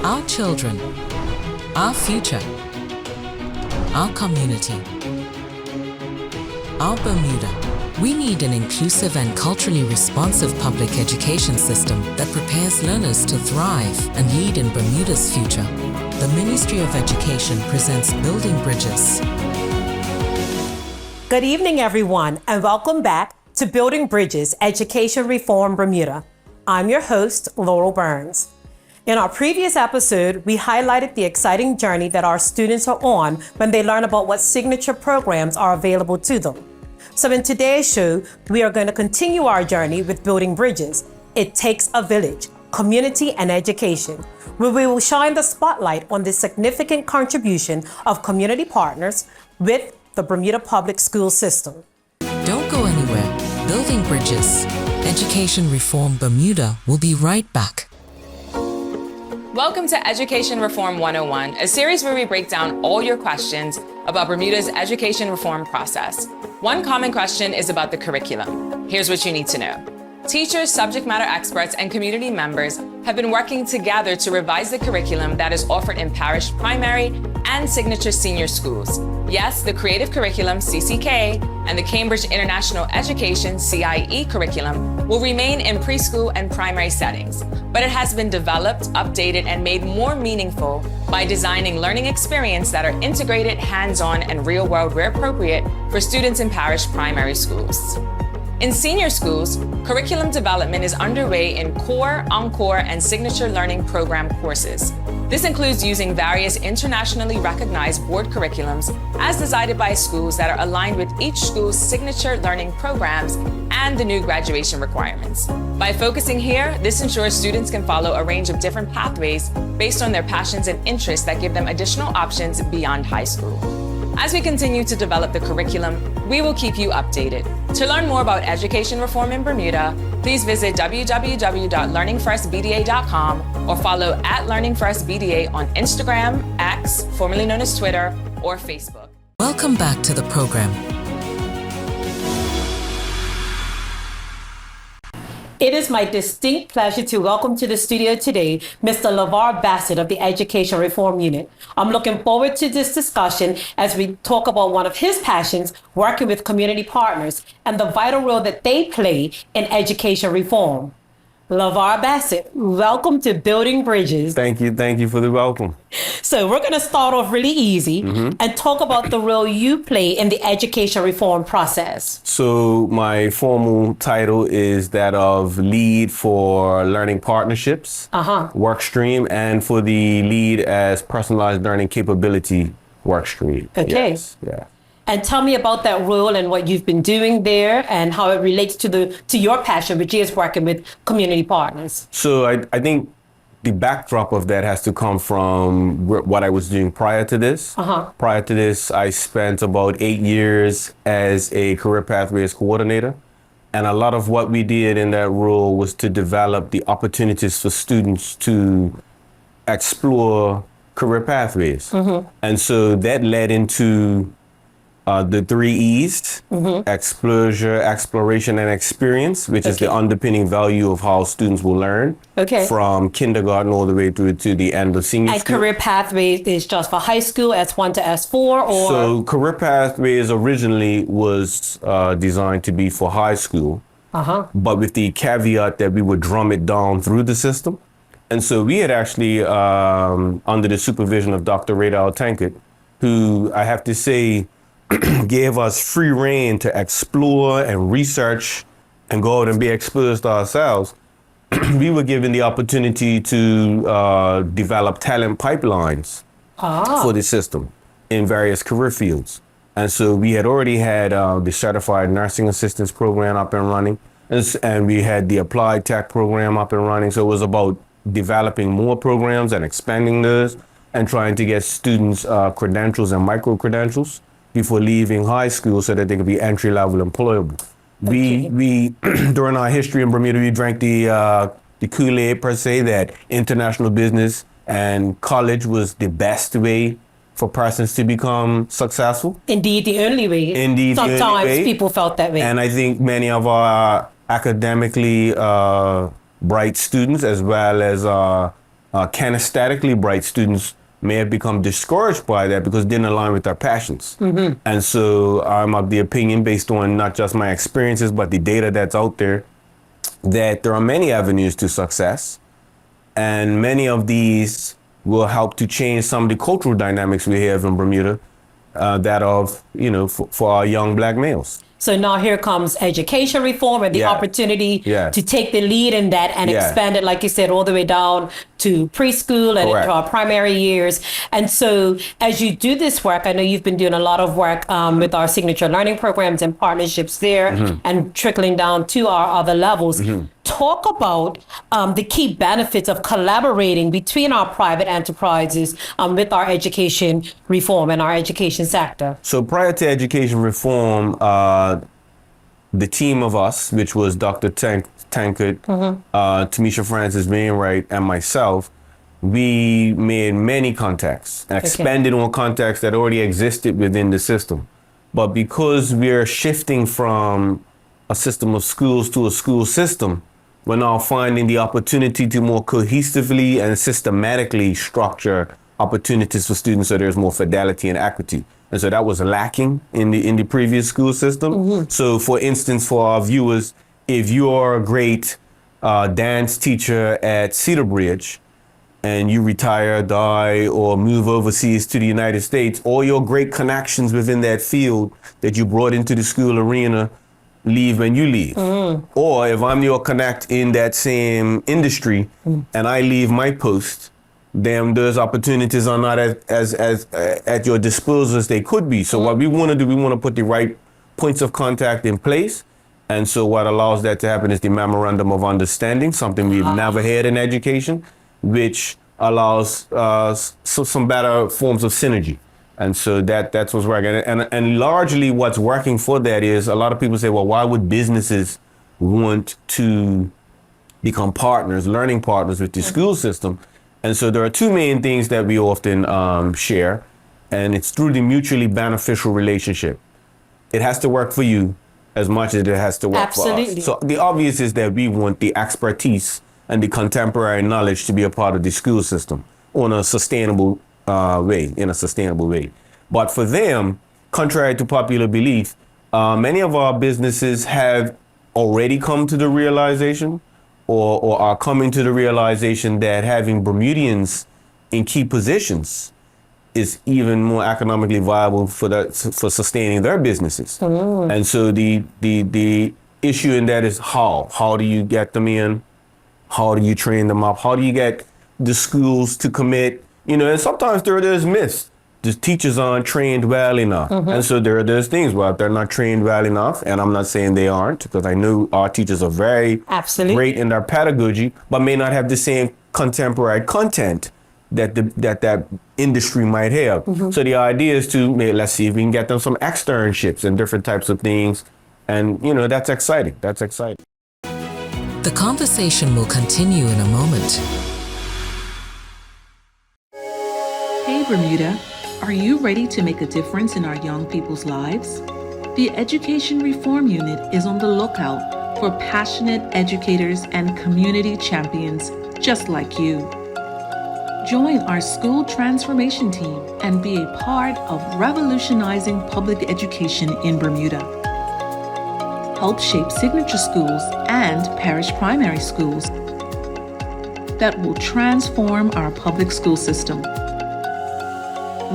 Our children, our future, our community, our Bermuda. We need an inclusive and culturally responsive public education system that prepares learners to thrive and lead in Bermuda's future. The Ministry of Education presents Building Bridges. Good evening, everyone, and welcome back to Building Bridges, Education Reform Bermuda. I'm your host, Laurel Burns. In our previous episode, we highlighted the exciting journey that our students are on when they learn about what signature programs are available to them. So in today's show, we are going to continue our journey with Building Bridges. It takes a village, community, and education, where we will shine the spotlight on the significant contribution of community partners with the Bermuda Public School System. Don't go anywhere. Building Bridges, Education Reform Bermuda will be right back. Welcome to Education Reform 101, a series where we break down all your questions about Bermuda's education reform process. One common question is about the curriculum. Here's what you need to know. Teachers, subject matter experts, and community members have been working together to revise the curriculum that is offered in parish primary and signature senior schools. Yes, the creative curriculum, CCK, and the Cambridge International Education, CIE curriculum will remain in preschool and primary settings, but it has been developed, updated, and made more meaningful by designing learning experiences that are integrated, hands-on, and real-world where appropriate for students in parish primary schools. In senior schools, curriculum development is underway in core, encore, and signature learning program courses. This includes using various internationally recognized board curriculums as decided by schools that are aligned with each school's signature learning programs and the new graduation requirements. By focusing here, this ensures students can follow a range of different pathways based on their passions and interests that give them additional options beyond high school. As we continue to develop the curriculum, we will keep you updated. To learn more about education reform in Bermuda, please visit www.learningfirstbda.com or follow @LearningFirstBDA on Instagram, X, formerly known as Twitter, or Facebook. Welcome back to the program. It is my distinct pleasure to welcome to the studio today Mr. LeVar Bassett of the Education Reform Unit. I'm looking forward to this discussion as we talk about one of his passions, working with community partners and the vital role that they play in education reform. LeVar Bassett, welcome to Building Bridges. Thank you for the welcome. So we're going to start off really easy and talk about the role you play in the education reform process. So my formal title is that of lead for learning partnerships, work stream, and for the lead as personalized learning capability work stream. Okay. Yes, yeah. And tell me about that role and what you've been doing there and how it relates to your passion, which is working with community partners. So I think the backdrop of that has to come from what I was doing prior to this. Prior to this, I spent about 8 years as a career pathways coordinator. And a lot of what we did in that role was to develop the opportunities for students to explore career pathways. And so that led into the 3 E's, exposure, exploration, and experience, which is the underpinning value of how students will learn from kindergarten all the way through to the end of senior school. And career pathways is just for high school, S1 to S4, or? So career pathways originally was designed to be for high school, but with the caveat that we would drum it down through the system. And so we had actually, under the supervision of Dr. Radal Tankard, who I have to say, gave us free rein to explore and research and go out and be exposed ourselves. We were given the opportunity to develop talent pipelines for the system in various career fields. And so we had already had the Certified Nursing Assistance Program up and running, and we had the Applied Tech Program up and running. So it was about developing more programs and expanding those and trying to get students credentials and micro-credentials before leaving high school so that they could be entry-level employable. We during our history in Bermuda, we drank the Kool-Aid per se, that international business and college was the best way for persons to become successful. Indeed, the only way. Indeed, sometimes the only way. People felt that way. And I think many of our academically bright students, as well as kinesthetically bright students may have become discouraged by that because it didn't align with their passions. And so I'm of the opinion, based on not just my experiences, but the data that's out there, that there are many avenues to success. And many of these will help to change some of the cultural dynamics we have in Bermuda, that of, for our young black males. So now here comes education reform and the opportunity to take the lead in that and expand it, like you said, all the way down to preschool and into our primary years. And so as you do this work, I know you've been doing a lot of work with our signature learning programs and partnerships there and trickling down to our other levels. Talk about the key benefits of collaborating between our private enterprises with our education reform and our education sector. So prior to education reform, the team of us, which was Dr. Tankard, Tamisha Francis Wainwright, and myself, we made many contacts, expanded on contacts that already existed within the system. But because we're shifting from a system of schools to a school system, we're now finding the opportunity to more cohesively and systematically structure opportunities for students so there's more fidelity and equity. And so that was lacking in the previous school system. So for instance, for our viewers, if you're a great dance teacher at Cedar Bridge and you retire, die, or move overseas to the United States, all your great connections within that field that you brought into the school arena leave when you leave. Or if I'm your connect in that same industry and I leave my post, then those opportunities are not as at your disposal as they could be. So what we want to do, we want to put the right points of contact in place. And so what allows that to happen is the memorandum of understanding, something we've never had in education, which allows some better forms of synergy. And so that's what's working. And largely what's working for that is a lot of people say, well, why would businesses want to become partners, learning partners with the school system? And so there are two main things that we often share, and it's through the mutually beneficial relationship. It has to work for you as much as it has to work for us. So the obvious is that we want the expertise and the contemporary knowledge to be a part of the school system on a sustainable way. But for them, contrary to popular belief, many of our businesses have already come to the realization or are coming to the realization that having Bermudians in key positions is even more economically viable for sustaining their businesses. And so the issue in that is how do you get them in? How do you train them up? How do you get the schools to commit? And sometimes there's myths. The teachers aren't trained well enough. And so there's things where they're not trained well enough, and I'm not saying they aren't, because I know our teachers are very great in their pedagogy, but may not have the same contemporary content that industry might have. So the idea is to, let's see if we can get them some externships and different types of things. And, that's exciting. That's exciting. The conversation will continue in a moment. Hey Bermuda, are you ready to make a difference in our young people's lives? The Education Reform Unit is on the lookout for passionate educators and community champions just like you. Join our school transformation team and be a part of revolutionizing public education in Bermuda. Help shape signature schools and parish primary schools that will transform our public school system.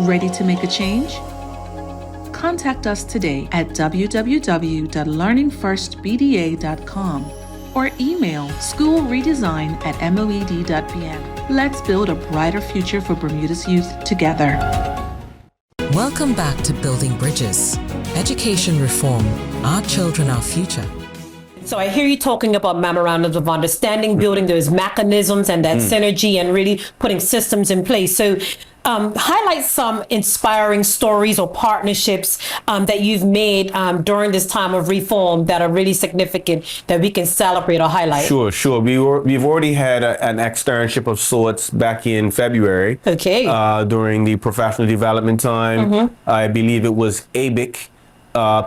Ready to make a change? Contact us today at www.learningfirstbda.com or email schoolredesign@moed.pm. Let's build a brighter future for Bermuda's youth together. Welcome back to Building Bridges. Education reform. Our children, our future. So I hear you talking about memorandums of understanding, building those mechanisms and that synergy and really putting systems in place. So highlight some inspiring stories or partnerships that you've made during this time of reform that are really significant that we can celebrate or highlight. Sure. We've already had an externship of sorts back in February. Okay. During the professional development time. I believe it was ABIC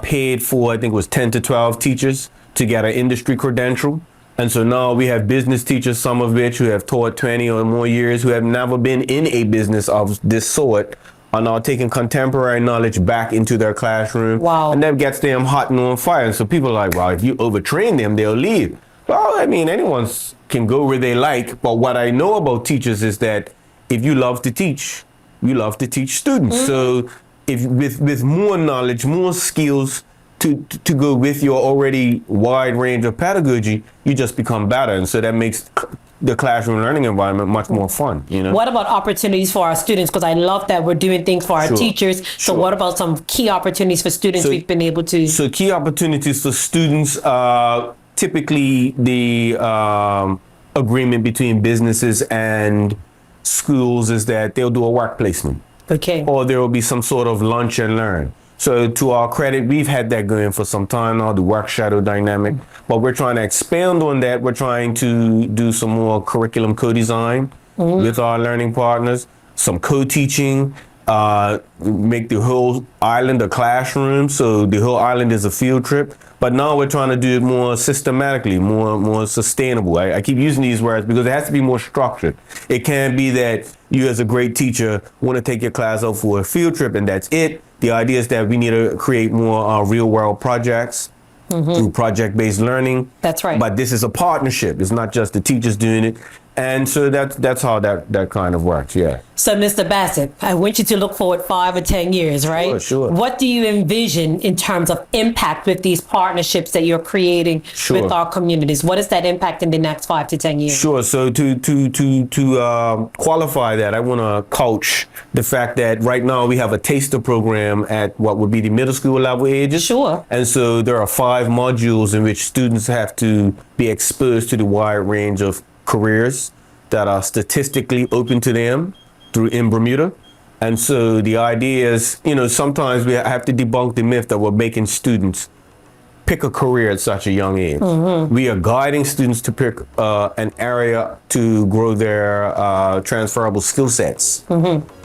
paid for, I think it was 10 to 12 teachers to get an industry credential. And so now we have business teachers, some of which who have taught 20 or more years, who have never been in a business of this sort, are now taking contemporary knowledge back into their classroom. Wow. And that gets them hot and on fire. And so people are like, well, if you overtrain them, they'll leave. Well, I mean, anyone can go where they like. But what I know about teachers is that if you love to teach, you love to teach students. So if with more knowledge, more skills, to go with your already wide range of pedagogy, you just become better. And so that makes the classroom learning environment much more fun, you know? What about opportunities for our students? Because I love that we're doing things for our Sure. teachers. So Sure. what about some key opportunities for students So- we've been able to? So key opportunities for students, typically the agreement between businesses and schools is that they'll do a work placement. Okay. Or there will be some sort of lunch and learn. So to our credit, we've had that going for some time now, the work shadow dynamic, but we're trying to expand on that. We're trying to do some more curriculum co-design with our learning partners, some co-teaching, make the whole island a classroom. So the whole island is a field trip, but now we're trying to do it more systematically, more sustainable. I keep using these words because it has to be more structured. It can't be that you as a great teacher want to take your class out for a field trip and that's it. The idea is that we need to create more real world projects through project-based learning. That's right. But this is a partnership. It's not just the teachers doing it. And so that's how that kind of works, yeah. So, Mr. Bassett, I want you to look forward 5 or 10 years, right? Sure. What do you envision in terms of impact with these partnerships that you're creating Sure. with our communities? What is that impact in the next 5 to 10 years? Sure. So to qualify that, I want to couch the fact that right now we have a taster program at what would be the middle school level ages. Sure. And so there are 5 modules in which students have to be exposed to the wide range of careers that are statistically open to them in Bermuda. And so the idea is, sometimes we have to debunk the myth that we're making students pick a career at such a young age. We are guiding students to pick an area to grow their transferable skill sets.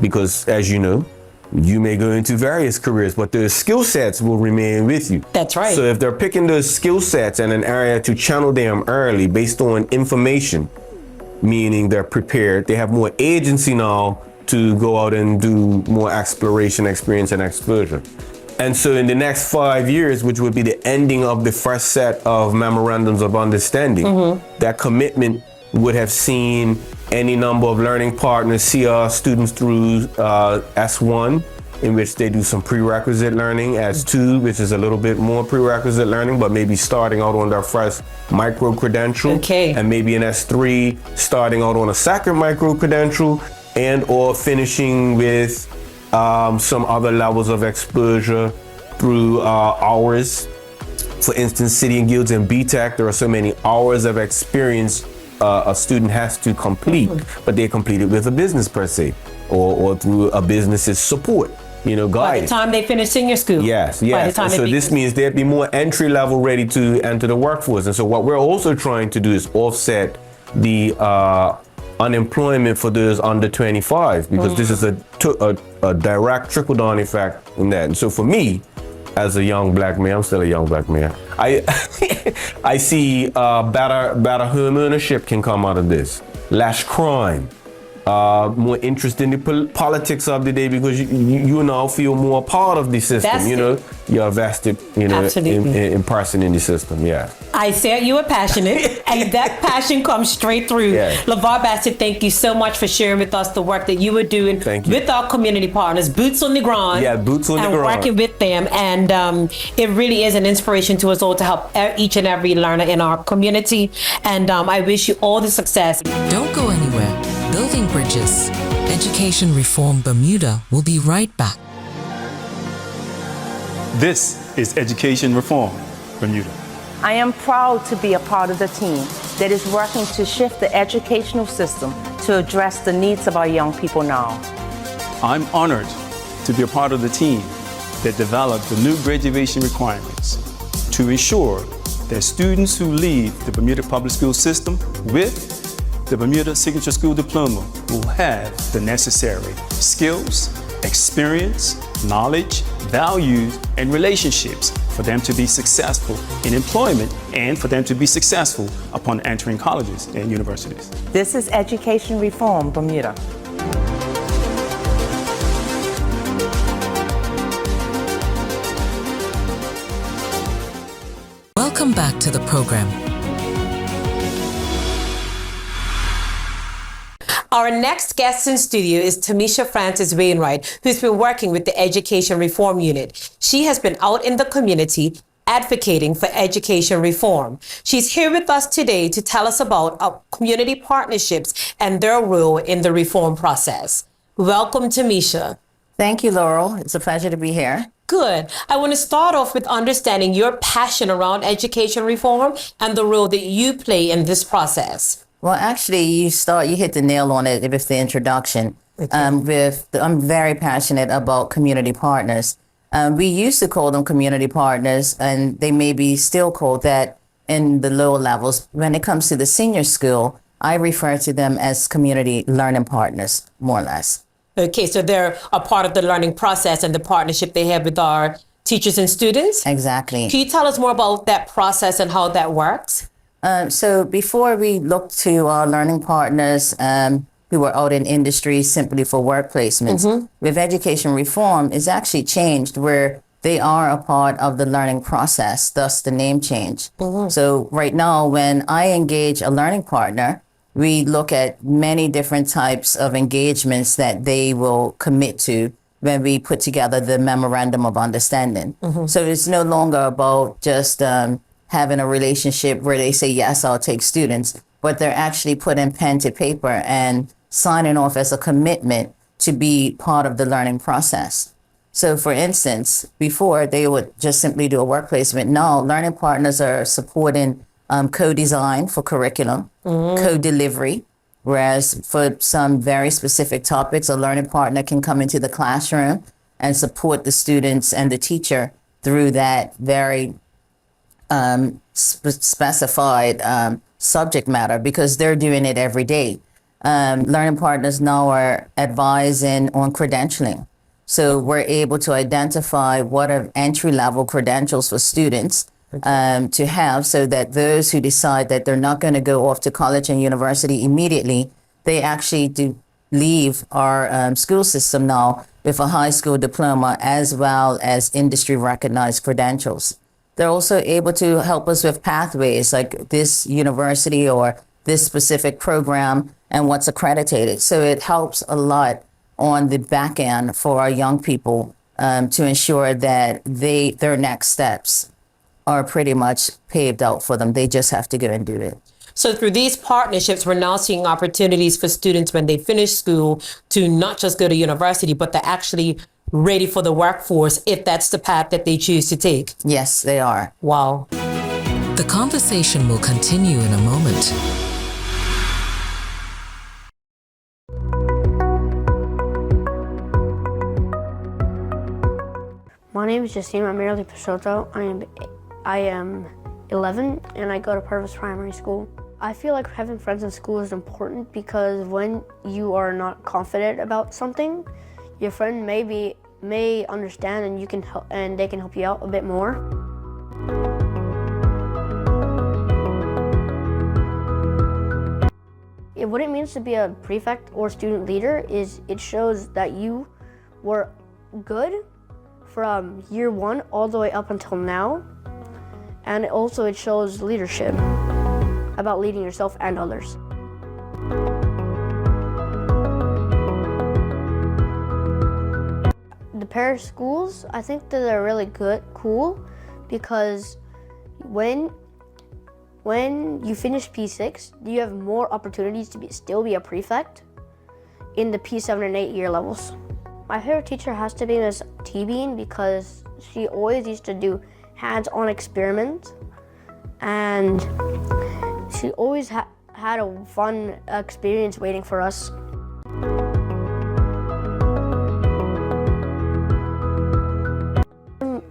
Because as you know, you may go into various careers, but the skill sets will remain with you. That's right. So if they're picking those skill sets and an area to channel them early based on information, meaning they're prepared, they have more agency now to go out and do more exploration, experience, and exposure. And so in the next 5 years, which would be the ending of the first set of memorandums of understanding, that commitment would have seen any number of learning partners see our students through S1, in which they do some prerequisite learning, S2, which is a little bit more prerequisite learning, but maybe starting out on their first micro credential, Okay. and maybe in S3, starting out on a second micro credential, and or finishing with some other levels of exposure through hours. For instance, City and Guilds and BTEC, there are so many hours of experience a student has to complete, but they complete it with a business per se, or through a business's support, By the guidance. time they finish senior school. Yes. By the And time so it this begins. means there'd be more entry level ready to enter the workforce. And so what we're also trying to do is offset the unemployment for those under 25, because this is a direct trickle down effect in that. And so for me, as a young black man, I'm still a young black man, I see better home ownership can come out of this, less crime, more interest in the politics of the day, because you now feel more part of the system. Vested. You're vested, Absolutely. in person in the system. Yeah. I said you were passionate, and that passion comes straight through. Yeah. LeVar Bassett, thank you so much for sharing with us the work that you were doing Thank you. with our community partners, boots on the ground. Yeah, boots on the and ground. working with them. And it really is an inspiration to us all to help each and every learner in our community. And I wish you all the success. Don't go anywhere. Building Bridges. Education Reform Bermuda will be right back. This is Education Reform Bermuda. I am proud to be a part of the team that is working to shift the educational system to address the needs of our young people now. I'm honored to be a part of the team that developed the new graduation requirements to ensure that students who leave the Bermuda public school system with the Bermuda Signature School Diploma will have the necessary skills, experience, knowledge, values, and relationships for them to be successful in employment and for them to be successful upon entering colleges and universities. This is Education Reform Bermuda. Welcome back to the program. Our next guest in studio is Tamisha Francis Wainwright, who's been working with the Education Reform Unit. She has been out in the community advocating for education reform. She's here with us today to tell us about our community partnerships and their role in the reform process. Welcome, Tamisha. Thank you, Laurel. It's a pleasure to be here. Good. I want to start off with understanding your passion around education reform and the role that you play in this process. Well, actually, you hit the nail on it with the introduction. I'm very passionate about community partners. We used to call them community partners, and they may be still called that in the lower levels. When it comes to the senior school, I refer to them as community learning partners, more or less. Okay, so they're a part of the learning process and the partnership they have with our teachers and students? Exactly. Can you tell us more about that process and how that works? So before we looked to our learning partners who were out in industry simply for work placements, with education reform, it's actually changed where they are a part of the learning process, thus the name change. So right now, when I engage a learning partner, we look at many different types of engagements that they will commit to when we put together the memorandum of understanding. So it's no longer about just having a relationship where they say, yes, I'll take students, but they're actually putting pen to paper and signing off as a commitment to be part of the learning process. So for instance, before they would just simply do a work placement. Now learning partners are supporting co-design for curriculum, co-delivery, whereas for some very specific topics, a learning partner can come into the classroom and support the students and the teacher through that very specified subject matter because they're doing it every day. Learning partners now are advising on credentialing. So we're able to identify what are entry-level credentials for students to have so that those who decide that they're not going to go off to college and university immediately, they actually do leave our school system now with a high school diploma as well as industry recognized credentials. They're also able to help us with pathways like this university or this specific program and what's accredited. So it helps a lot on the back end for our young people to ensure that their next steps are pretty much paved out for them. They just have to go and do it. So through these partnerships, we're now seeing opportunities for students when they finish school to not just go to university, but they're actually ready for the workforce if that's the path that they choose to take. Yes, they are. Wow. The conversation will continue in a moment. My name is Justine Ramirez Peixoto. I am 11 and I go to Purvis Primary School. I feel like having friends in school is important because when you are not confident about something, your friend may understand and you can help, and they can help you out a bit more. What it means to be a prefect or student leader is it shows that you were good from year one all the way up until now. And also it shows leadership about leading yourself and others. The parish schools, I think that they're really cool because when you finish P6, you have more opportunities to still be a prefect in the P7 and 8 year levels. My favorite teacher has to be Miss T-Bean because she always used to do hands-on experiments and she always had a fun experience waiting for us.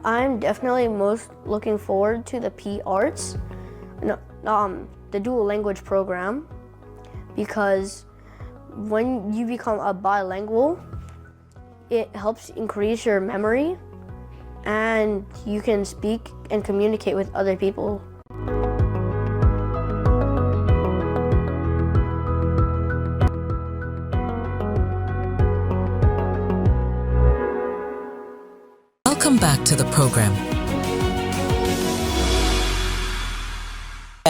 I'm definitely most looking forward to the P Arts, the dual language program, because when you become a bilingual, it helps increase your memory and you can speak and communicate with other people. Welcome back to the program.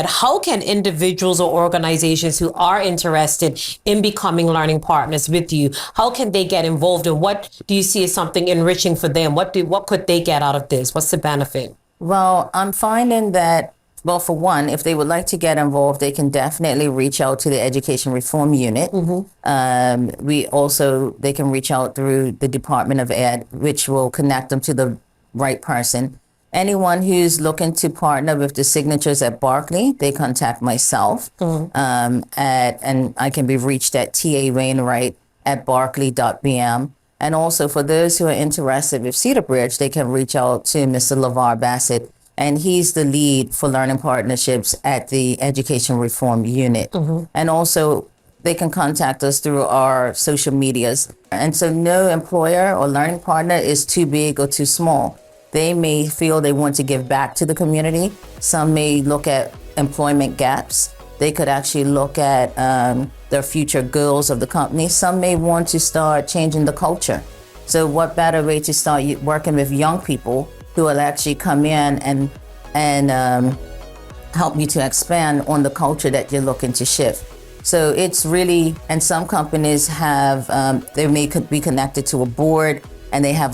How can individuals or organizations who are interested in becoming learning partners with you, how can they get involved, and what do you see as something enriching for them? What could they get out of this? What's the benefit? Well, I'm finding that, well, for one, if they would like to get involved, they can definitely reach out to the Education Reform Unit. They can reach out through the Department of Ed, which will connect them to the right person. Anyone who's looking to partner with the signatures at Barclay, they contact myself, and I can be reached at tawainwright@barclay.bm. And also for those who are interested with Cedar Bridge, they can reach out to Mr. LeVar Bassett, and he's the lead for learning partnerships at the Education Reform Unit. And also they can contact us through our social medias. And so no employer or learning partner is too big or too small. They may feel they want to give back to the community. Some may look at employment gaps. They could actually look at their future goals of the company. Some may want to start changing the culture. So what better way to start working with young people who will actually come in and help you to expand on the culture that you're looking to shift. So it's really, and some companies have, they may be connected to a board and they have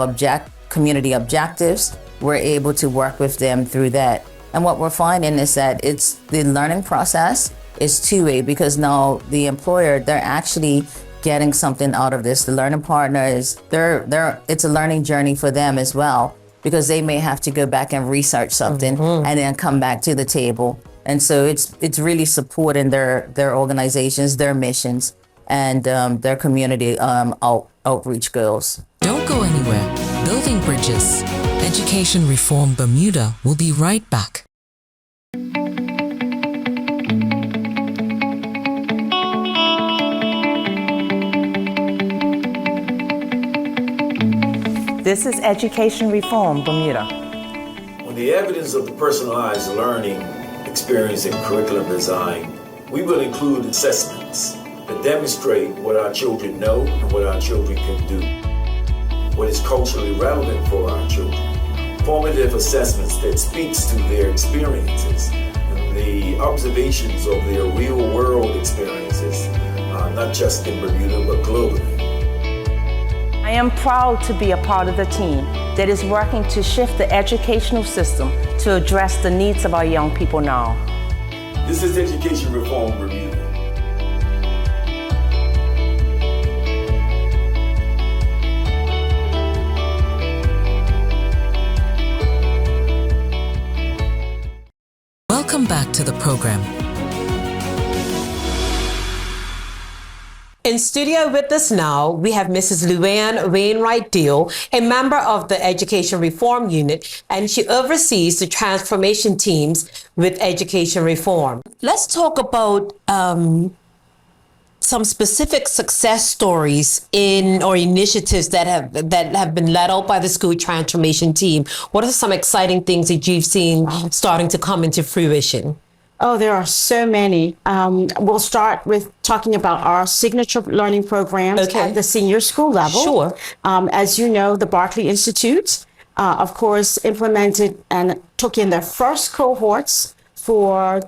community objectives. We're able to work with them through that. And what we're finding is that the learning process is two-way, because now the employer, they're actually getting something out of this. The learning partner it's a learning journey for them as well, because they may have to go back and research something and then come back to the table. And so it's really supporting their organizations, their missions, and their community outreach goals. Don't go anywhere. Building Bridges. Education Reform Bermuda will be right back. This is Education Reform Bermuda. On the evidence of the personalized learning experience in curriculum design, we will include assessments that demonstrate what our children know and what our children can do, what is culturally relevant for our children, formative assessments that speaks to their experiences and the observations of their real world experiences, not just in Bermuda, but globally. I am proud to be a part of the team that is working to shift the educational system to address the needs of our young people now. This is Education Reform Bermuda. Welcome back to the program. In studio with us now, we have Mrs. Luann Wainwright Deal, a member of the Education Reform Unit, and she oversees the transformation teams with Education Reform. Let's talk about some specific success stories or initiatives that have been led out by the school transformation team. What are some exciting things that you've seen starting to come into fruition? Oh, there are so many. We'll start with talking about our signature learning programs at the senior school level. Sure. As you know, the Barclay Institute, of course, implemented and took in their first cohorts for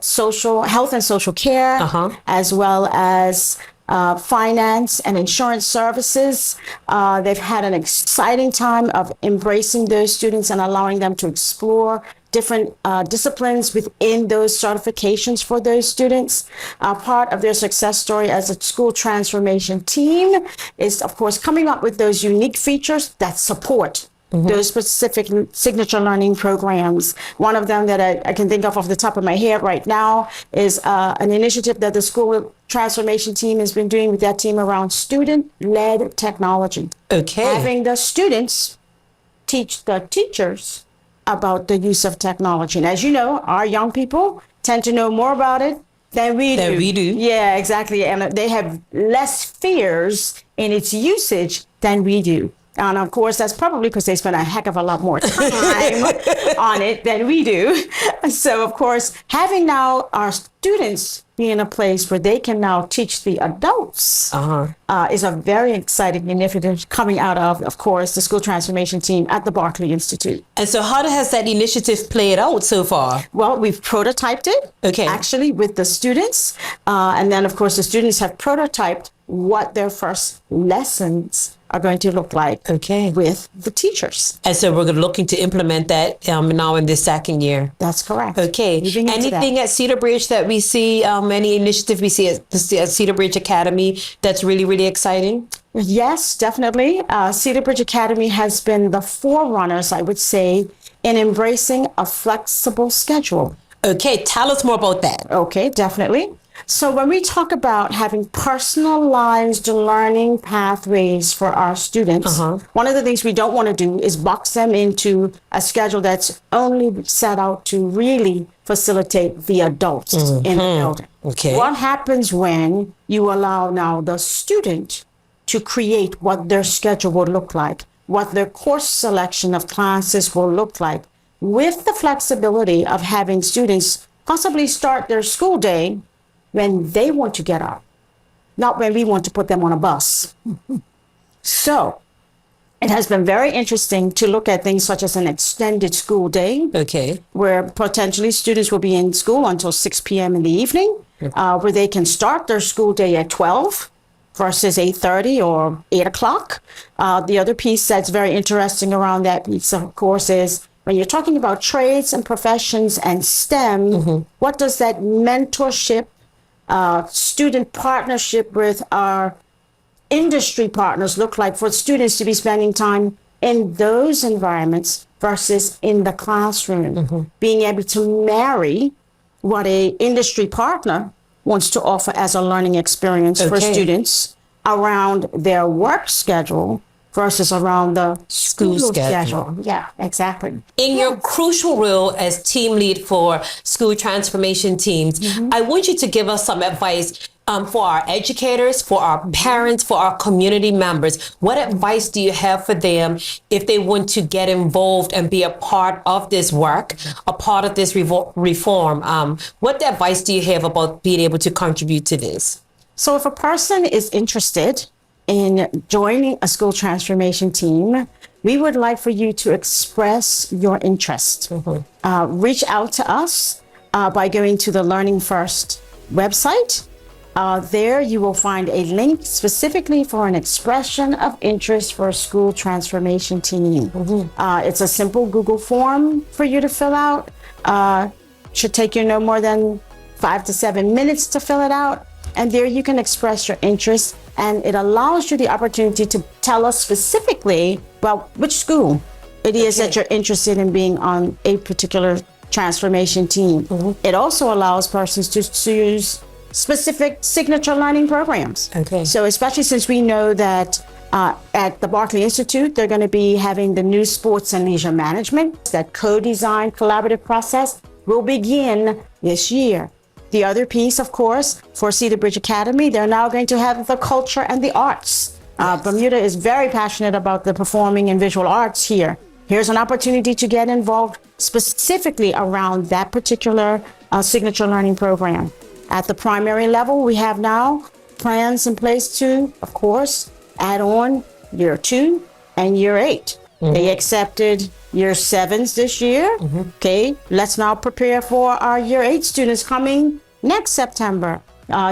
health and social care, as well as finance and insurance services. They've had an exciting time of embracing those students and allowing them to explore different disciplines within those certifications for those students. Part of their success story as a school transformation team is, of course, coming up with those unique features that support those specific signature learning programs. One of them that I can think of off the top of my head right now is an initiative that the school transformation team has been doing with that team around student-led technology. Okay. Having the students teach the teachers about the use of technology. And as you know, our young people tend to know more about it than we do. Yeah, exactly. And they have less fears in its usage than we do. And of course, that's probably because they spend a heck of a lot more time on it than we do. So, of course, having now our students be in a place where they can now teach the adults is a very exciting initiative coming out of course, the school transformation team at the Berkeley Institute. And so how has that initiative played out so far? Well, we've prototyped it, actually, with the students. And then, of course, the students have prototyped what their first lessons are going to look like with the teachers. And so we're looking to implement that now in this second year. That's correct. Okay. Anything at Cedar Bridge that we see, any initiative we see at Cedar Bridge Academy that's really, really exciting? Yes, definitely. Cedar Bridge Academy has been the forerunners, I would say, in embracing a flexible schedule. Okay, tell us more about that. Okay, definitely. So when we talk about having personalized learning pathways for our students, one of the things we don't want to do is box them into a schedule that's only set out to really facilitate the adults in the building. Okay. What happens when you allow now the student to create what their schedule will look like, what their course selection of classes will look like, with the flexibility of having students possibly start their school day when they want to get up, not when we want to put them on a bus. So it has been very interesting to look at things such as an extended school day, where potentially students will be in school until 6 p.m. in the evening, where they can start their school day at 12 versus 8:30 or 8 o'clock. The other piece that's very interesting around that piece, of course, is when you're talking about trades and professions and STEM, what does that mentorship, student partnership with our industry partners look like for students to be spending time in those environments versus in the classroom? Being able to marry what a industry partner wants to offer as a learning experience for students around their work schedule versus around the school schedule. Yeah, exactly. In your crucial role as team lead for school transformation teams, I want you to give us some advice for our educators, for our parents, for our community members. What advice do you have for them if they want to get involved and be a part of this work, a part of this reform? What advice do you have about being able to contribute to this? So if a person is interested in joining a school transformation team, we would like for you to express your interest. Reach out to us by going to the Learning First website. There you will find a link specifically for an expression of interest for a school transformation team. It's a simple Google form for you to fill out. Should take you no more than 5 to 7 minutes to fill it out. And there you can express your interest, and it allows you the opportunity to tell us specifically about which school it is that you're interested in being on a particular transformation team. It also allows persons to choose specific signature learning programs. So especially since we know that at the Berkeley Institute, they're going to be having the new sports and leisure management. That co-designed collaborative process will begin this year. The other piece, of course, for Cedar Bridge Academy, they're now going to have the culture and the arts. Bermuda is very passionate about the performing and visual arts here. Here's an opportunity to get involved specifically around that particular signature learning program. At the primary level, we have now plans in place to, of course, add on year 2 and year 8. They accepted year 7s this year. Okay, let's now prepare for our year 8 students coming next September.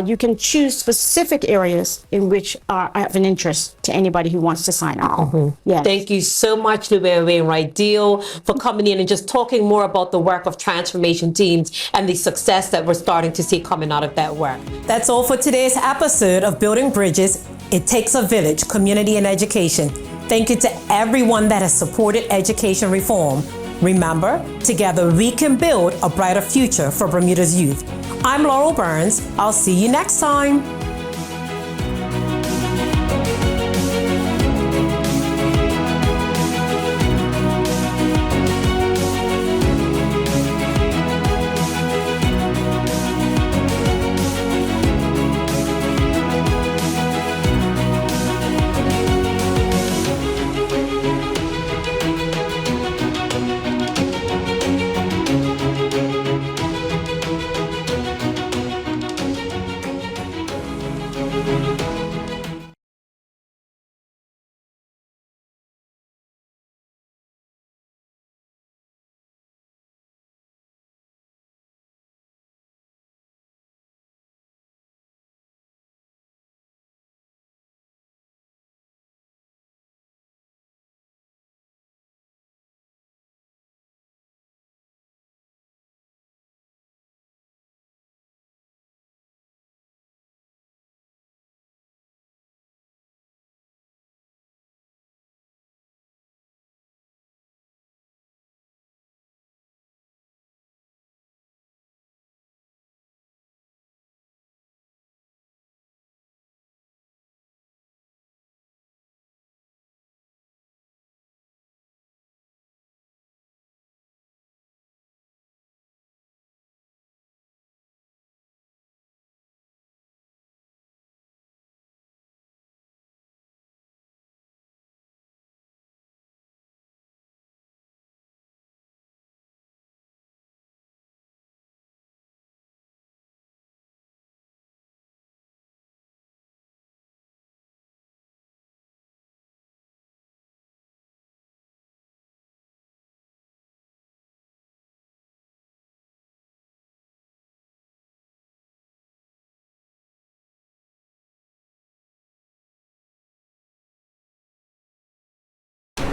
You can choose specific areas in which are of an interest to anybody who wants to sign up. Yes. Thank you so much, Louis Wainwright Deal, for coming in and just talking more about the work of transformation teams and the success that we're starting to see coming out of that work. That's all for today's episode of Building Bridges. It takes a village, community, and education. Thank you to everyone that has supported education reform. Remember, together we can build a brighter future for Bermuda's youth. I'm Laurel Burns. I'll see you next time.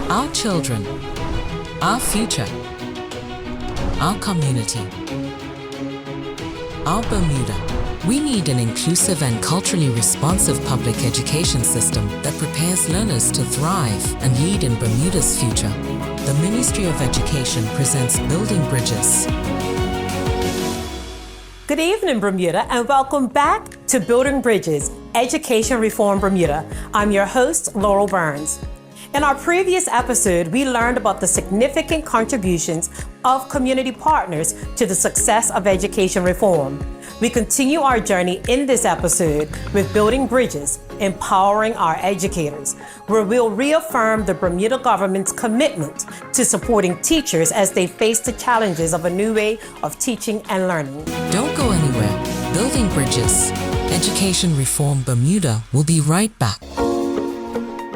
Our children, our future, our community, our Bermuda. We need an inclusive and culturally responsive public education system that prepares learners to thrive and lead in Bermuda's future. The Ministry of Education presents Building Bridges. Good evening, Bermuda, and welcome back to Building Bridges, Education Reform Bermuda. I'm your host, Laurel Burns. In our previous episode, we learned about the significant contributions of community partners to the success of education reform. We continue our journey in this episode with Building Bridges, Empowering Our Educators, where we'll reaffirm the Bermuda government's commitment to supporting teachers as they face the challenges of a new way of teaching and learning. Don't go anywhere. Building Bridges, Education Reform Bermuda will be right back.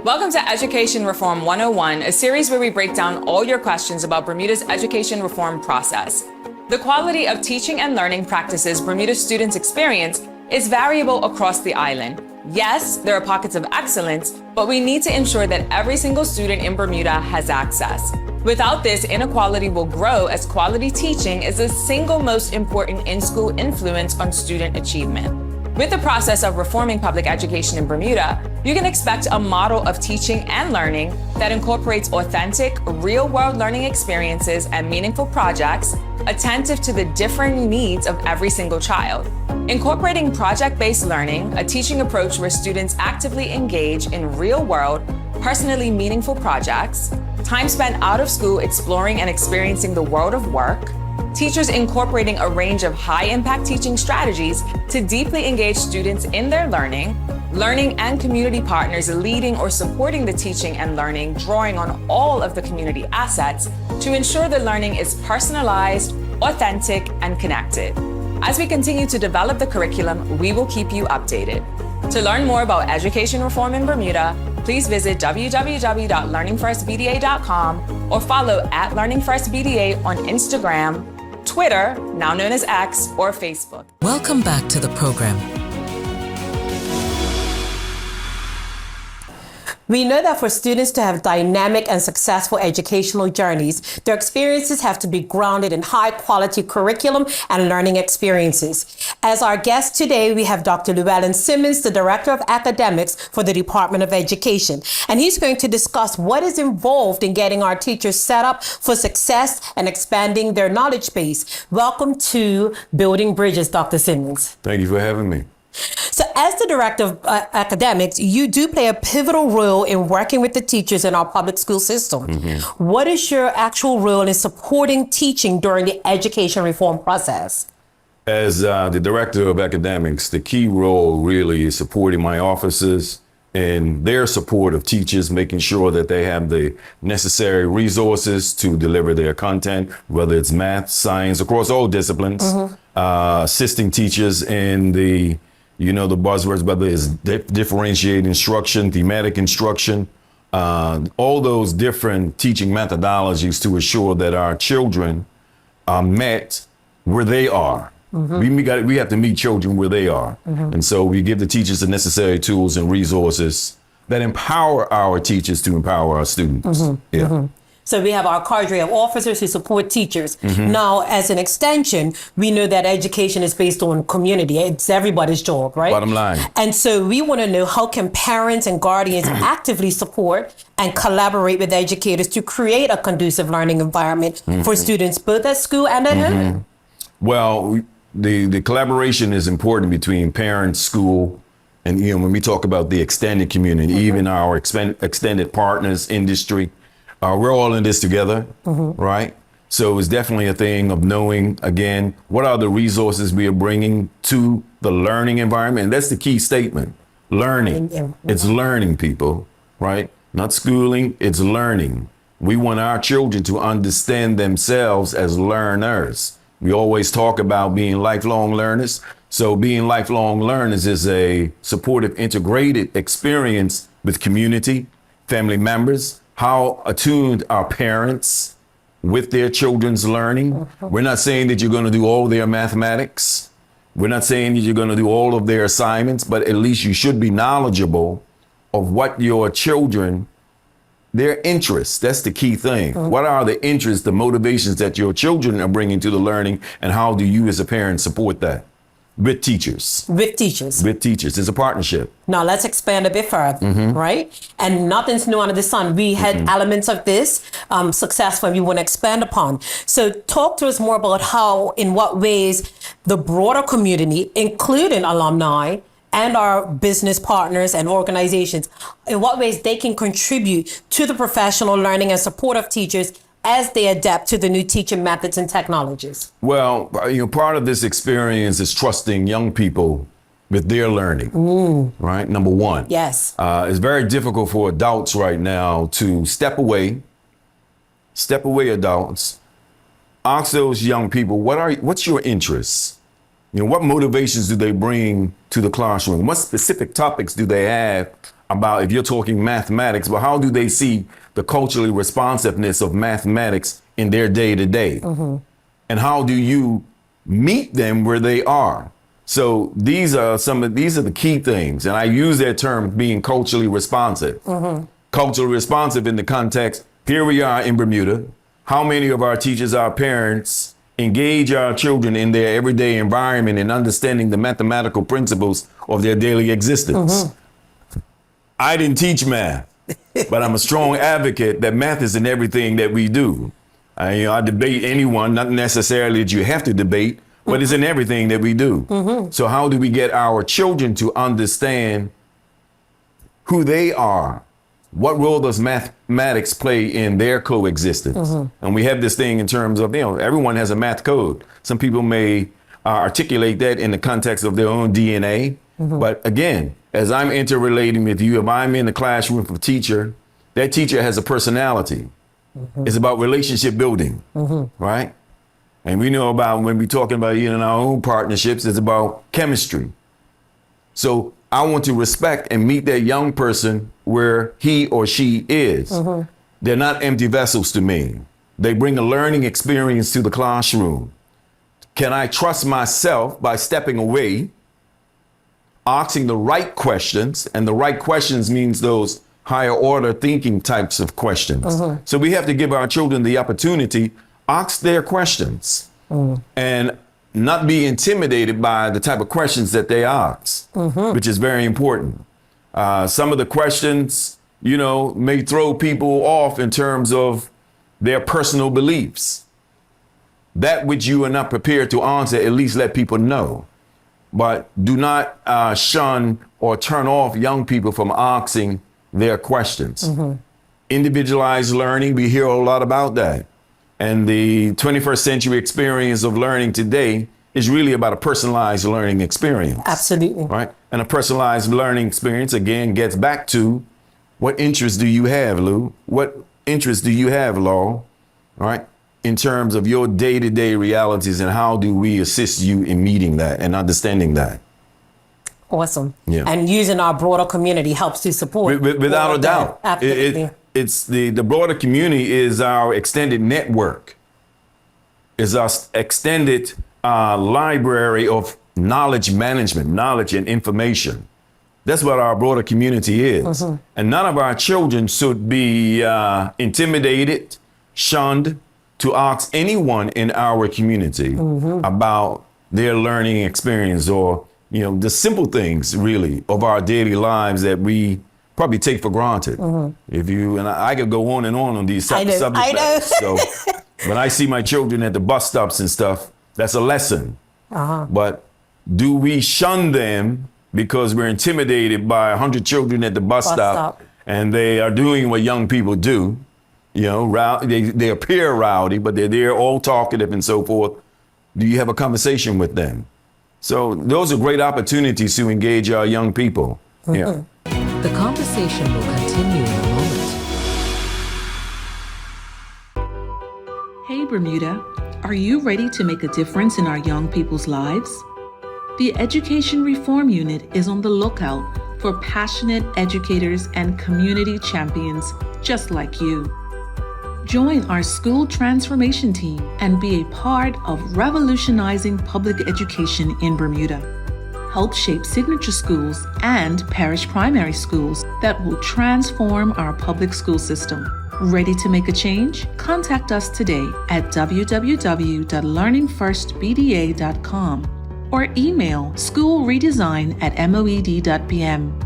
Welcome to Education Reform 101, a series where we break down all your questions about Bermuda's education reform process. The quality of teaching and learning practices Bermuda students experience is variable across the island. Yes, there are pockets of excellence, but we need to ensure that every single student in Bermuda has access. Without this, inequality will grow as quality teaching is the single most important in-school influence on student achievement. With the process of reforming public education in Bermuda, you can expect a model of teaching and learning that incorporates authentic, real-world learning experiences and meaningful projects, attentive to the differing needs of every single child. Incorporating project-based learning, a teaching approach where students actively engage in real-world, personally meaningful projects, time spent out of school exploring and experiencing the world of work, teachers incorporating a range of high-impact teaching strategies to deeply engage students in their learning and community partners leading or supporting the teaching and learning, drawing on all of the community assets to ensure the learning is personalized, authentic, and connected. As we continue to develop the curriculum, we will keep you updated. To learn more about education reform in Bermuda, please visit www.learningfirstbda.com or follow @LearningFirstBDA on Instagram, Twitter, now known as X, or Facebook. Welcome back to the program. We know that for students to have dynamic and successful educational journeys, their experiences have to be grounded in high quality curriculum and learning experiences. As our guest today, we have Dr. Llewellyn Simmons, the Director of Academics for the Department of Education. And he's going to discuss what is involved in getting our teachers set up for success and expanding their knowledge base. Welcome to Building Bridges, Dr. Simmons. Thank you for having me. So as the Director of Academics, you do play a pivotal role in working with the teachers in our public school system. Mm-hmm. What is your actual role in supporting teaching during the education reform process? As the Director of Academics, the key role really is supporting my officers in their support of teachers, making sure that they have the necessary resources to deliver their content, whether it's math, science, across all disciplines, assisting teachers in the buzzwords, whether it's differentiated instruction, thematic instruction, all those different teaching methodologies to ensure that our children are met where they are. Mm-hmm. We have to meet children where they are. Mm-hmm. And so we give the teachers the necessary tools and resources that empower our teachers to empower our students. Mm-hmm. Yeah. Mm-hmm. So we have our cadre of officers who support teachers. Mm-hmm. Now, as an extension, we know that education is based on community. It's everybody's job, right? Bottom line. And so we want to know, how can parents and guardians actively support and collaborate with educators to create a conducive learning environment for students, both at school and at home? Well, the collaboration is important between parents, school, and when we talk about the extended community, even our extended partners, industry. We're all in this together, right? So it's definitely a thing of knowing, again, what are the resources we are bringing to the learning environment? And that's the key statement, learning. It's learning, people, right? Not schooling, it's learning. We want our children to understand themselves as learners. We always talk about being lifelong learners. So being lifelong learners is a supportive, integrated experience with community, family members. How attuned are parents with their children's learning? We're not saying that you're going to do all their mathematics. We're not saying that you're going to do all of their assignments, but at least you should be knowledgeable of what your children their interests. That's the key thing. What are the interests, the motivations that your children are bringing to the learning, and how do you as a parent support that? With teachers. With teachers. With teachers. It's a partnership. Now let's expand a bit further, right? And nothing's new under the sun. We had elements of this successful, we want to expand upon. So talk to us more about how, in what ways the broader community, including alumni and our business partners and organizations, in what ways they can contribute to the professional learning and support of teachers as they adapt to the new teaching methods and technologies. Well, part of this experience is trusting young people with their learning, right? Number one. Yes. It's very difficult for adults right now to step away adults, ask those young people, what's your interests? What motivations do they bring to the classroom? What specific topics do they have about, if you're talking mathematics, but how do they see the culturally responsiveness of mathematics in their day-to-day? And how do you meet them where they are? So these are the key things. And I use that term, being culturally responsive. Culturally responsive in the context, here we are in Bermuda. How many of our teachers, our parents, engage our children in their everyday environment and understanding the mathematical principles of their daily existence? I didn't teach math, but I'm a strong advocate that math is in everything that we do. I debate anyone, not necessarily that you have to debate, but it's in everything that we do. So how do we get our children to understand who they are? What role does mathematics play in their coexistence? And we have this thing in terms of, everyone has a math code. Some people may articulate that in the context of their own DNA. But again, as I'm interrelating with you, if I'm in the classroom with a teacher, that teacher has a personality. It's about relationship building, right? And we know about, when we're talking about in our own partnerships, it's about chemistry. So I want to respect and meet that young person where he or she is. They're not empty vessels to me. They bring a learning experience to the classroom. Can I trust myself by stepping away, asking the right questions? And the right questions means those higher order thinking types of questions. So we have to give our children the opportunity, ask their questions, and not be intimidated by the type of questions that they ask, which is very important. Some of the questions, may throw people off in terms of their personal beliefs. That which you are not prepared to answer, at least let people know. But do not shun or turn off young people from asking their questions. Individualized learning, we hear a lot about that. And the 21st century experience of learning today is really about a personalized learning experience. Absolutely. Right? And a personalized learning experience, again, gets back to, what interests do you have, Lou? What interests do you have, Laurel? Right? In terms of your day-to-day realities, and how do we assist you in meeting that and understanding that? Awesome. Yeah. And using our broader community helps to support. Without a doubt. Absolutely. It's the broader community is our extended network, is our extended library of knowledge management, knowledge and information. That's what our broader community is. And none of our children should be intimidated, shunned, to ask anyone in our community about their learning experience, or the simple things really of our daily lives that we probably take for granted. If you and I could go on and on these subjects. I know. So when I see my children at the bus stops and stuff, that's a lesson. But do we shun them because we're intimidated by 100 children at the bus stop and they are doing what young people do? They appear rowdy, but they're there all talkative and so forth. Do you have a conversation with them? So those are great opportunities to engage our young people. Yeah. The conversation will continue in a moment. Hey Bermuda, are you ready to make a difference in our young people's lives? The Education Reform Unit is on the lookout for passionate educators and community champions just like you. Join our school transformation team and be a part of revolutionizing public education in Bermuda. help shape signature schools and parish primary schools that will transform our public school system. Ready to make a change? Contact us today at www.learningfirstbda.com or email schoolredesign@moed.bm.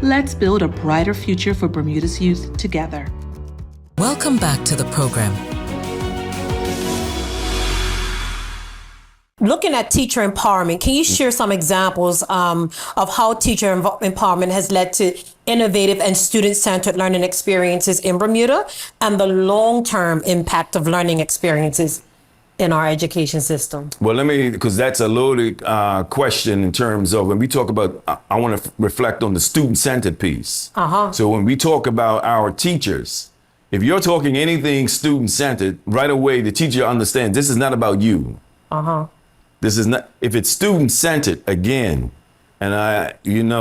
Let's build a brighter future for Bermuda's youth together. Welcome back to the program. Looking at teacher empowerment, can you share some examples of how teacher empowerment has led to innovative and student-centered learning experiences in Bermuda and the long-term impact of learning experiences in our education system? Well, because that's a loaded question in terms of when we talk about, I want to reflect on the student-centered piece. So when we talk about our teachers, if you're talking anything student-centered, right away the teacher understands this is not about you. This is not, if it's student-centered, again, and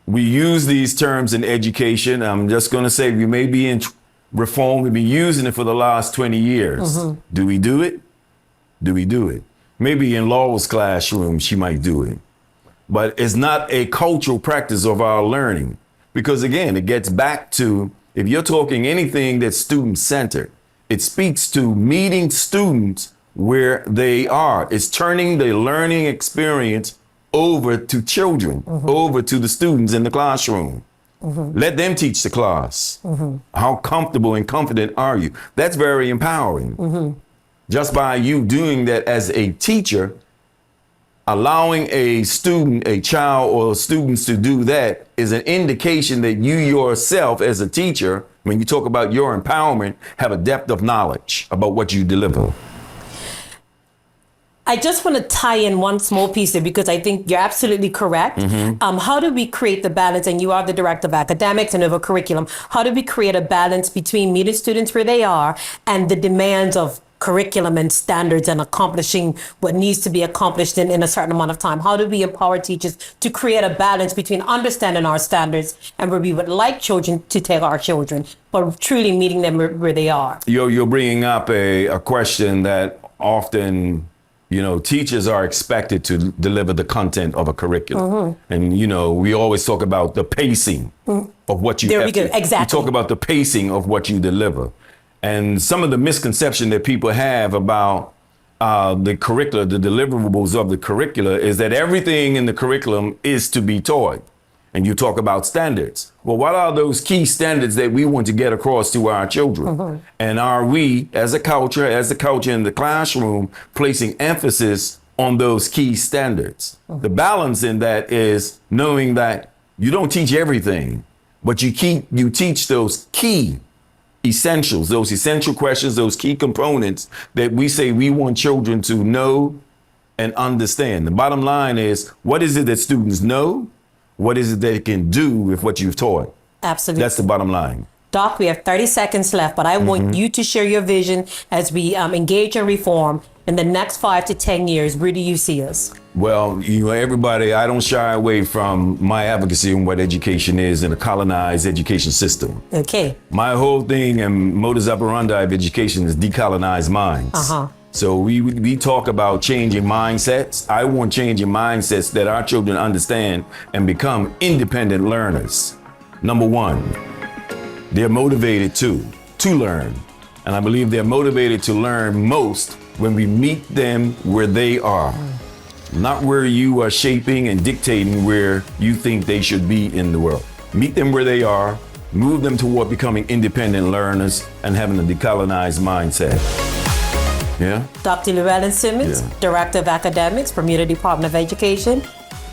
we use these terms in education. I'm just going to say we may be in reform. We've been using it for the last 20 years. Do we do it? Do we do it? Maybe in Laurel's classroom, she might do it. But it's not a cultural practice of our learning. Because again, it gets back to, if you're talking anything that's student-centered, it speaks to meeting students where they are. It's turning the learning experience over to children, over to the students in the classroom. Let them teach the class. How comfortable and confident are you? That's very empowering. Just by you doing that as a teacher, allowing a student, a child or students to do that is an indication that you yourself as a teacher, when you talk about your empowerment, have a depth of knowledge about what you deliver. I just want to tie in one small piece there because I think you're absolutely correct. How do we create the balance? And you are the director of academics and of a curriculum. How do we create a balance between meeting students where they are and the demands of curriculum and standards and accomplishing what needs to be accomplished in a certain amount of time? How do we empower teachers to create a balance between understanding our standards and where we would like children to take our children, but truly meeting them where they are? You're bringing up a question that often, teachers are expected to deliver the content of a curriculum. And, we always talk about the pacing of what you There we go. Exactly. You talk about the pacing of what you deliver. And some of the misconception that people have about the curricula, the deliverables of the curricula, is that everything in the curriculum is to be taught. And you talk about standards. Well, what are those key standards that we want to get across to our children? And are we, as a culture in the classroom, placing emphasis on those key standards? The balance in that is knowing that you don't teach everything, but you teach those key essentials, those essential questions, those key components that we say we want children to know and understand. The bottom line is, what is it that students know? What is it they can do with what you've taught? Absolutely. That's the bottom line. Doc, we have 30 seconds left, but I want you to share your vision as we engage in reform in the next 5 to 10 years. Where do you see us? Well, everybody, I don't shy away from my advocacy on what education is in a colonized education system. Okay. My whole thing and modus operandi of education is decolonize minds. So we talk about changing mindsets. I want changing mindsets that our children understand and become independent learners. Number one, they're motivated to learn. And I believe they're motivated to learn most when we meet them where they are. Not where you are shaping and dictating where you think they should be in the world. Meet them where they are, move them toward becoming independent learners and having a decolonized mindset. Yeah. Dr. Llewellyn Simmons, Director of Academics, Bermuda Department of Education.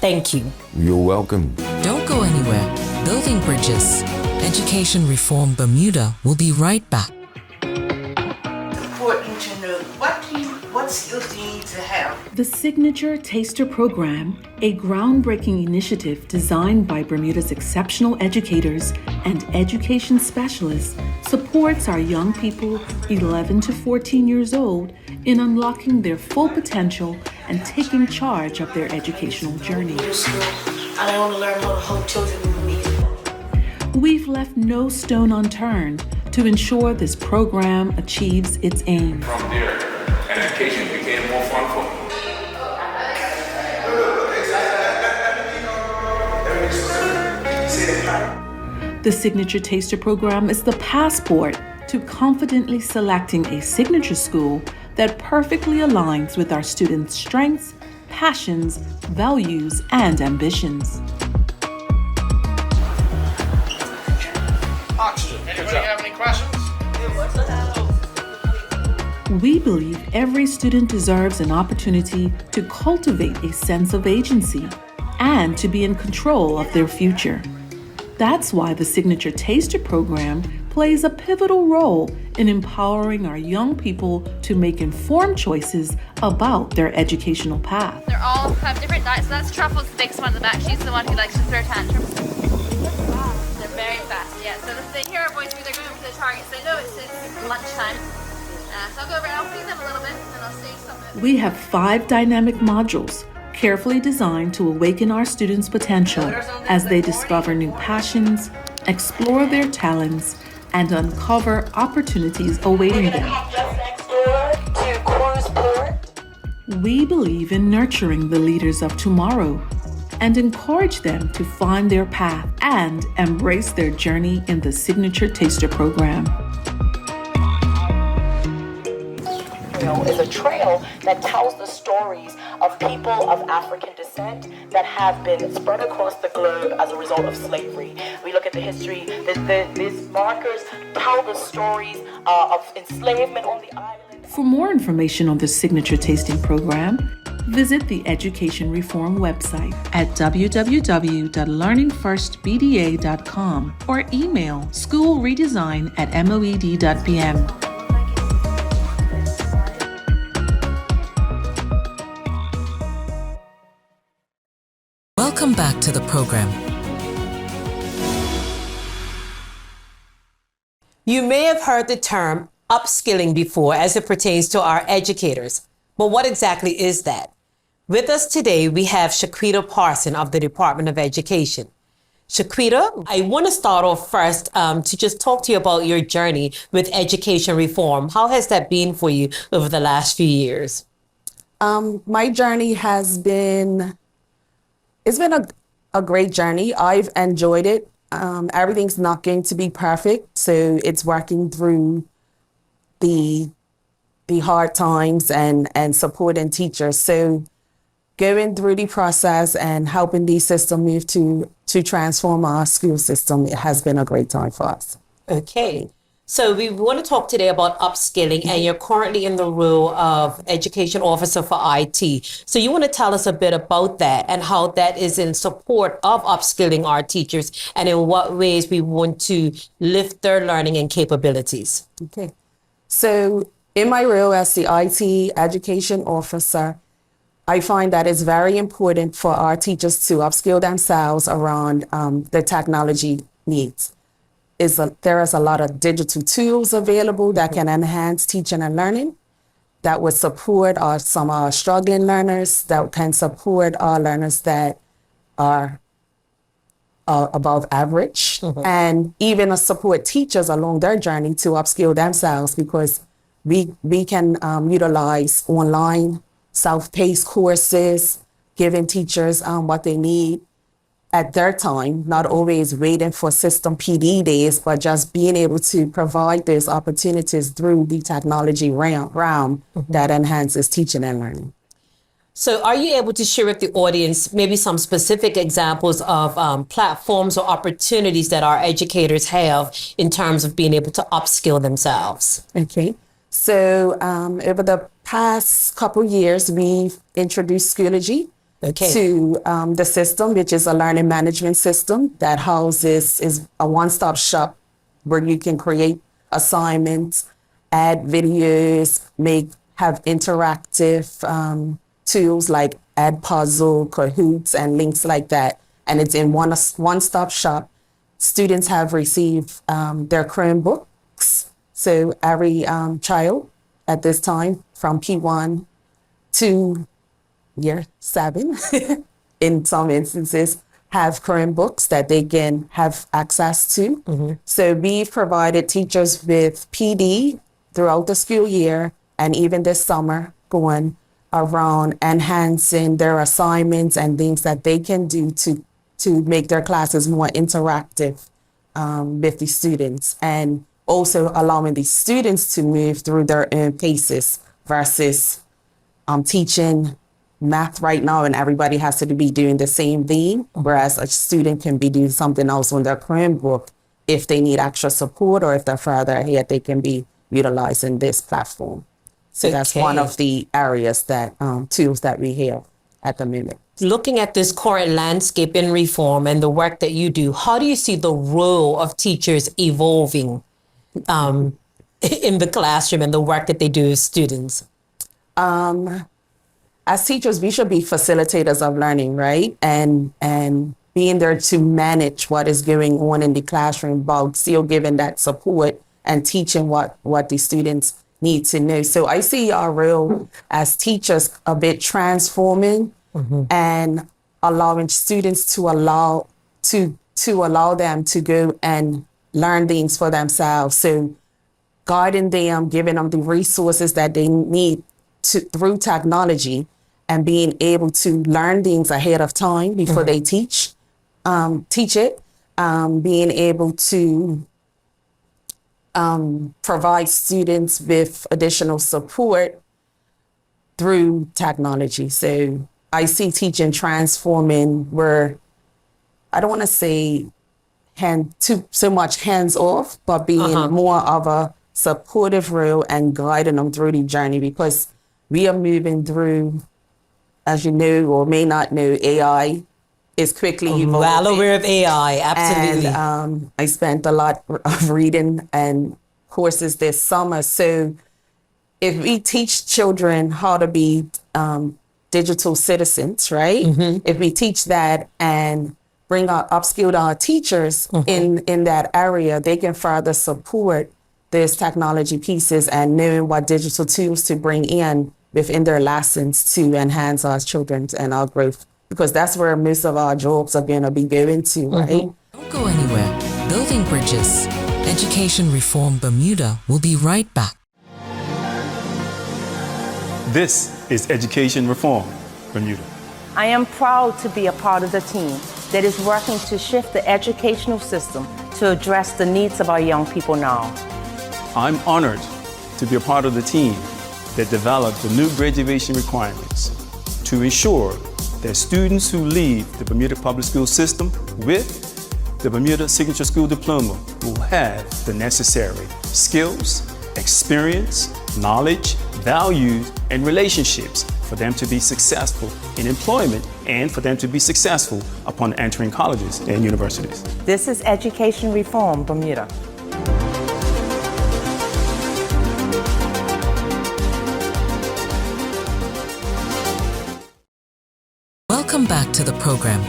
Thank you. You're welcome. Don't go anywhere. Building Bridges. Education Reform Bermuda will be right back. Important to know what skills do you need to have? The Signature Taster Program, a groundbreaking initiative designed by Bermuda's exceptional educators and education specialists, supports our young people 11 to 14 years old in unlocking their full potential and taking charge of their educational journey. I don't want to learn how to hold children with me. We've left no stone unturned to ensure this program achieves its aim. From there, education became more fun for me. The Signature Taster program is the passport to confidently selecting a signature school that perfectly aligns with our students' strengths, passions, values, and ambitions. Oxygen. Anybody have any questions? We believe every student deserves an opportunity to cultivate a sense of agency and to be in control of their future. That's why the Signature Taster program plays a pivotal role in empowering our young people to make informed choices about their educational path. They're all have different diets. So that's Truffle's the biggest one in the back. She's the one who likes to throw tantrums. They're very fast, yeah. So if they hear our voice, they're going over to the target. So they know it's lunchtime. So I'll go over and I'll feed them a little bit and I'll say something. We have 5 dynamic modules carefully designed to awaken our students' potential as they discover new passions, explore their talents, and uncover opportunities awaiting them. We believe in nurturing the leaders of tomorrow and encourage them to find their path and embrace their journey in the Signature Taster program. Is a trail that tells the stories of people of African descent that have been spread across the globe as a result of slavery. We look at the history, these markers tell the stories of enslavement on the island. For more information on the Signature Tasting program, visit the Education Reform website at www.learningfirstbda.com or email schoolredesign@moed.bm. Welcome back to the program. You may have heard the term upskilling before as it pertains to our educators, but what exactly is that? With us today, we have Shaquita Parson of the Department of Education. Shaquita, I want to start off first to just talk to you about your journey with education reform. How has that been for you over the last few years? My journey has been, it's been a great journey. I've enjoyed it. Everything's not going to be perfect, so it's working through the hard times and supporting teachers. So going through the process and helping the system move to transform our school system, it has been a great time for us. Okay. So we want to talk today about upskilling, and you're currently in the role of Education Officer for IT. So you want to tell us a bit about that and how that is in support of upskilling our teachers and in what ways we want to lift their learning and capabilities. Okay. So in my role as the IT Education Officer, I find that it's very important for our teachers to upskill themselves around the technology needs. There is a lot of digital tools available that can enhance teaching and learning, that would support some of our struggling learners, that can support our learners that are above average, and even support teachers along their journey to upskill themselves, because we can utilize online self-paced courses, giving teachers what they need at their time, not always waiting for system PD days, but just being able to provide those opportunities through the technology realm that enhances teaching and learning. So are you able to share with the audience maybe some specific examples of platforms or opportunities that our educators have in terms of being able to upskill themselves? Okay. So over the past couple years, we've introduced Schoology to the system, which is a learning management system that is a one-stop shop where you can create assignments, add videos, have interactive tools like Add Puzzle, Kahoots, and links like that. And it's in one-stop shop. Students have received their Chromebooks. So every child at this time from P1 to year 7, in some instances, have Chromebooks that they can have access to. So we've provided teachers with PD throughout the school year and even this summer going around enhancing their assignments and things that they can do to make their classes more interactive with the students, and also allowing the students to move through their own paces versus teaching math right now and everybody has to be doing the same thing, whereas a student can be doing something else on their Chromebook if they need extra support or if they're further ahead, they can be utilizing this platform. So that's one of the areas that tools that we have at the moment. Looking at this current landscape in reform and the work that you do, how do you see the role of teachers evolving in the classroom and the work that they do with students? As teachers, we should be facilitators of learning, right? And being there to manage what is going on in the classroom, while still giving that support and teaching what the students need to know. So I see our role as teachers a bit transforming and allowing students to allow them to go and learn things for themselves. So guiding them, giving them the resources that they need through technology, and being able to learn things ahead of time before they teach it, being able to provide students with additional support through technology. So I see teaching transforming where I don't want to say so much hands off, but being more of a supportive role and guiding them through the journey, because we are moving through, as you know or may not know, AI is quickly evolving. Well aware of AI, absolutely. And I spent a lot of reading and courses this summer. So if we teach children how to be digital citizens, right? If we teach that and upskill our teachers in that area, they can further support these technology pieces and knowing what digital tools to bring in within their lessons to enhance our children and our growth, because that's where most of our jobs are going to be going to, right? Don't go anywhere. Building Bridges. Education Reform Bermuda will be right back. This is Education Reform Bermuda. I am proud to be a part of the team that is working to shift the educational system to address the needs of our young people now. I'm honored to be a part of the team that developed the new graduation requirements to ensure that students who leave the Bermuda public school system with the Bermuda Signature School Diploma will have the necessary skills, experience, knowledge, values, and relationships for them to be successful in employment and for them to be successful upon entering colleges and universities. This is Education Reform Bermuda. Welcome back to the program.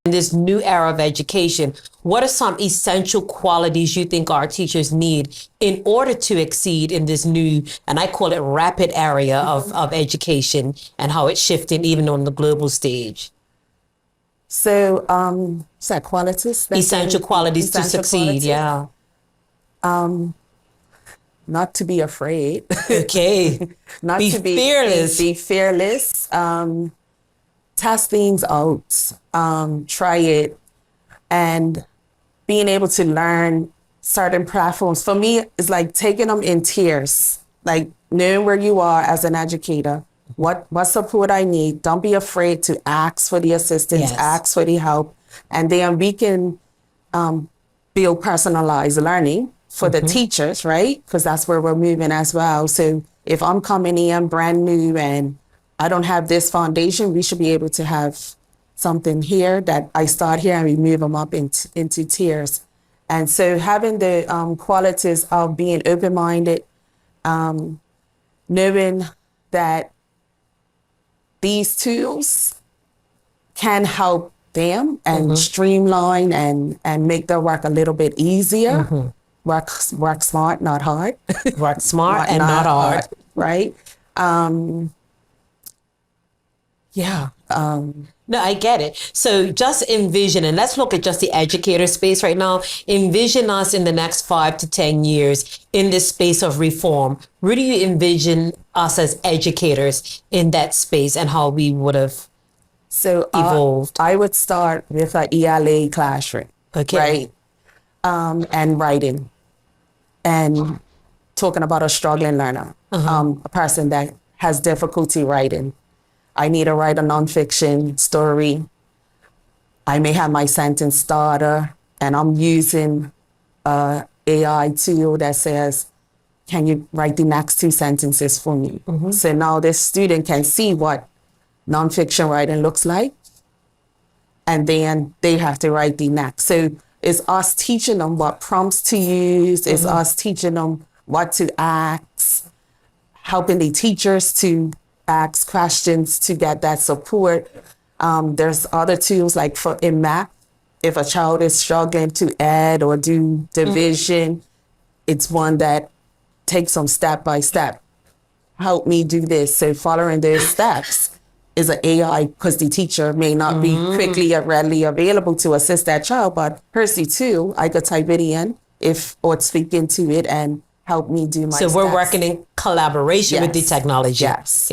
In this new era of education, what are some essential qualities you think our teachers need in order to exceed in this new, and I call it rapid area of education and how it's shifting even on the global stage? So, is that qualities? Essential qualities to succeed, yeah. Not to be afraid. Okay. Not be to be fearless. Be fearless. Test things out. Try it. And being able to learn certain platforms. For me, it's like taking them in tiers. Like knowing where you are as an educator. What support I need. Don't be afraid to ask for the assistance, ask for the help. And then we can build personalized learning for the teachers, right? Because that's where we're moving as well. So if I'm coming in brand new and I don't have this foundation, we should be able to have something here that I start here and we move them up into tiers. And so having the qualities of being open-minded, knowing that these tools can help them and streamline and make their work a little bit easier. Work smart, not hard. Work smart and not hard. Right? No, I get it. So just envision, and let's look at just the educator space right now. Envision us in the next 5 to 10 years in this space of reform. Where do you envision us as educators in that space and how we would have So evolved? I would start with an ELA classroom, right? And writing, and talking about a struggling learner, a person that has difficulty writing. I need to write a nonfiction story. I may have my sentence starter, and I'm using a AI tool that says, can you write the next 2 sentences for me? So now this student can see what nonfiction writing looks like, and then they have to write the next. So it's us teaching them what prompts to use, it's us teaching them what to ask, helping the teachers to ask questions to get that support. There's other tools like in math, if a child is struggling to add or do division, it's one that takes them step by step. Help me do this. So following those steps is an AI, because the teacher may not be quickly or readily available to assist that child, but Percy too, I could type it in or speak into it and help me do my So we're steps. working in collaboration with the technology. Yes.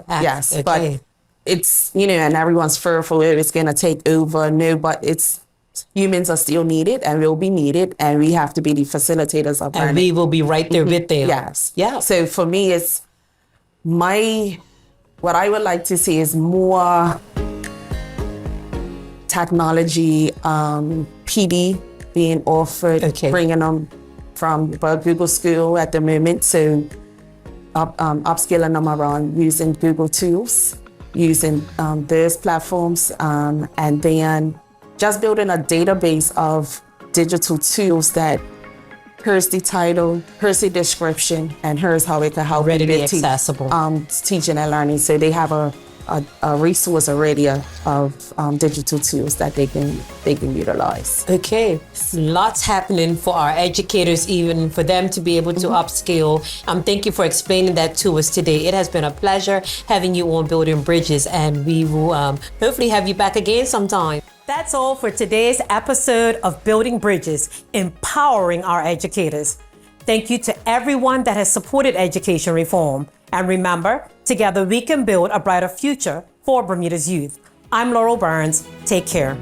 Yes. Okay. But it's, and everyone's fearful it's going to take over. No, but humans are still needed and will be needed, and we have to be the facilitators of learning. And we will be right there with them. Yes. Yeah. So for me, it's what I would like to see is more technology, PD being offered, bringing them from Google School at the moment. So upskilling them around using Google tools, using those platforms, and then just building a database of digital tools that here's the title, here's the description, and here's how it can help readily accessible teaching and learning. So they have a resource already of digital tools that they can utilize. Okay, lots happening for our educators, even for them to be able to upskill. Thank you for explaining that to us today. It has been a pleasure having you on Building Bridges, and we will hopefully have you back again sometime. That's all for today's episode of Building Bridges, empowering our educators. Thank you to everyone that has supported education reform. And remember, together we can build a brighter future for Bermuda's youth. I'm Laurel Burns. Take care.